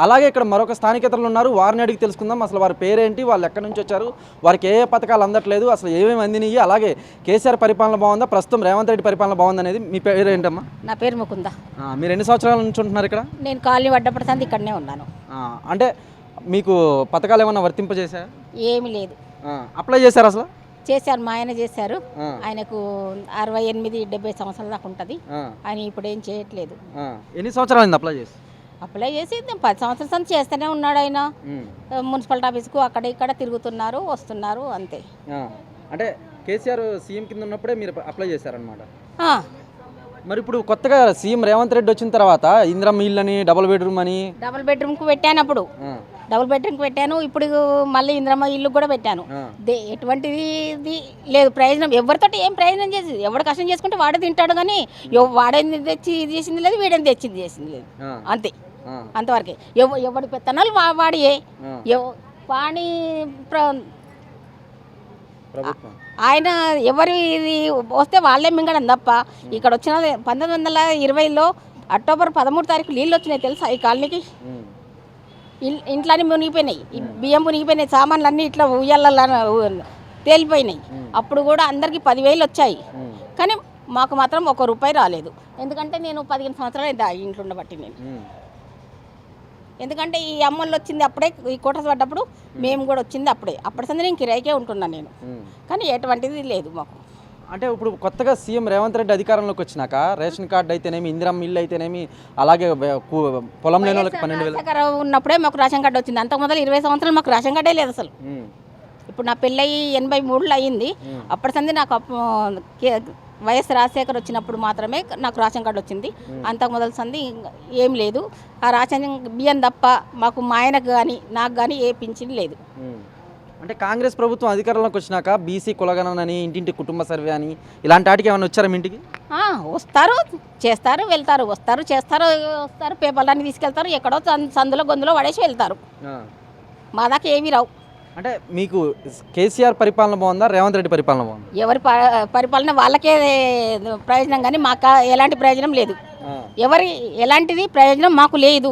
అలాగే ఇక్కడ మరొక స్థానికేతరులు ఉన్నారు, వారిని అడిగి తెలుసుకుందాం అసలు వారి పేరేంటి, వాళ్ళు ఎక్కడి నుంచి వచ్చారు, వారికి ఏ పథకాలు అందట్లేదు, అసలు ఏమేమి అందినాయి, అలాగే కేసీఆర్ పరిపాలన బాగుందా, ప్రస్తుతం రేవంత్ రెడ్డి పరిపాలన బాగుంది అనేది. మీ పేరు ఏంటమ్మా? నా పేరు ముకుంద. మీరు ఎన్ని సంవత్సరాల నుంచి ఉంటున్నారు ఇక్కడ? నేను కాలనీ వడ్డపడతాను, ఇక్కడనే ఉన్నాను. అంటే మీకు పథకాలు ఏమన్నా వర్తింపజేశారా? ఏమీ లేదు. అప్లై చేశారు అసలు? చేశారు, మా ఆయన చేశారు. ఆయనకు 68-70 సంవత్సరాల దాకా ఉంటుంది. ఆయన ఇప్పుడు ఏం చేయట్లేదు. ఎన్ని సంవత్సరాలు అప్లై చేసి? అప్లై చేసి 10 సంవత్సరాల నుంచి చేస్తూనే ఉన్నాడు ఆయన. మున్సిపల్ ఆఫీస్కు అక్కడ ఇక్కడ తిరుగుతున్నారు, వస్తున్నారు, అంతే. అంటే కేసీఆర్ సీఎం కింద ఉన్నప్పుడే మీరు అప్లై చేశారనమాట. మరి ఇప్పుడు కొత్తగా సీఎం రేవంత్ రెడ్డి వచ్చిన తర్వాత ఇందిరమ్మ ఇల్లు అని, డబుల్ బెడ్రూమ్కు పెట్టాను. అప్పుడు డబుల్ బెడ్రూమ్కి పెట్టాను, ఇప్పుడు మళ్ళీ ఇందిరమ్మ ఇల్లు కూడా పెట్టాను. ఎటువంటిది లేదు ప్రయోజనం, ఎవరితోటి ఏం ప్రయోజనం చేసి, ఎవడు కష్టం చేసుకుంటే వాడే తింటాడు, కానీ వాడేది తెచ్చి ఇది చేసింది లేదు, వీడేది తెచ్చింది చేసింది లేదు, అంతే. అంతవరకే. ఎవడి పెత్తనాలు వాడియే. వాణి ఆయన ఎవరి ఇది వస్తే వాళ్ళే మింగడం తప్ప. ఇక్కడ వచ్చిన 1920లో అక్టోబర్ 13 తారీఖు నీళ్ళు వచ్చినాయి తెలుసా ఈ కాలనీకి. ఇంట్లోనే మునిగిపోయినాయి, బియ్యం మునిగిపోయినాయి, సామాన్లు అన్నీ ఇట్లా ఉయ్యాల తేలిపోయినాయి. అప్పుడు కూడా అందరికీ 10,000 వచ్చాయి, కానీ మాకు మాత్రం ₹1 రాలేదు. ఎందుకంటే నేను 15 సంవత్సరాలు అయింది ఆ ఇంట్లో ఉండబట్టి. నేను ఎందుకంటే ఈ అమ్మలు వచ్చింది అప్పుడే, ఈ కోటస్ పడ్డప్పుడు మేము కూడా వచ్చింది అప్పుడే. అప్పటి సంది నేను కిరాయికే ఉంటున్నాను నేను, కానీ ఎటువంటిది లేదు మాకు. అంటే ఇప్పుడు కొత్తగా సీఎం రేవంత్ రెడ్డి అధికారంలోకి వచ్చినాక రేషన్ కార్డు అయితేనేమి, ఇందిరమ్మ ఇల్లు అయితేనేమి, అలాగే పొలం లేని వాళ్ళకి 12,000 ఉన్నప్పుడే మాకు రేషన్ కార్డు వచ్చింది. అంతకు మొదలు 20 సంవత్సరాలు మాకు రేషన్ కార్డే లేదు అసలు. ఇప్పుడు నా పెళ్ళయి 83లో అయ్యింది. అప్పటి సంది నాకు వైఎస్ రాజశేఖర్ వచ్చినప్పుడు మాత్రమే నాకు రేషన్ కార్డు వచ్చింది. అంతకు మొదలు సంది ఏం లేదు. ఆ రేషన్ బియ్యం తప్ప మాకు మా ఆయనకు కానీ నాకు కానీ ఏ పింఛన్ లేదు. అంటే కాంగ్రెస్ ప్రభుత్వం అధికారంలోకి వచ్చినాక బీసీ కులగణన అని, ఇంటింటి కుటుంబ సర్వే అని, ఇలాంటి వాటికి ఏమైనా వచ్చారా మీ ఇంటికి? వస్తారు, చేస్తారు, వెళ్తారు, వస్తారు, చేస్తారు, వస్తారు, పేపర్లన్నీ తీసుకెళ్తారు, ఎక్కడో సందులో గొంతులో పడేసి వెళ్తారు. మా దాకా ఏమీ రావు. అంటే మీకు కేసీఆర్ పరిపాలన బాగుందా, రేవంత్ రెడ్డి పరిపాలన బాగుందా? ఎవరి పరిపాలన వాళ్ళకే ప్రయోజనం, కానీ మాకు ఎలాంటి ప్రయోజనం లేదు. ఎలాంటిది ప్రయోజనం మాకు లేదు.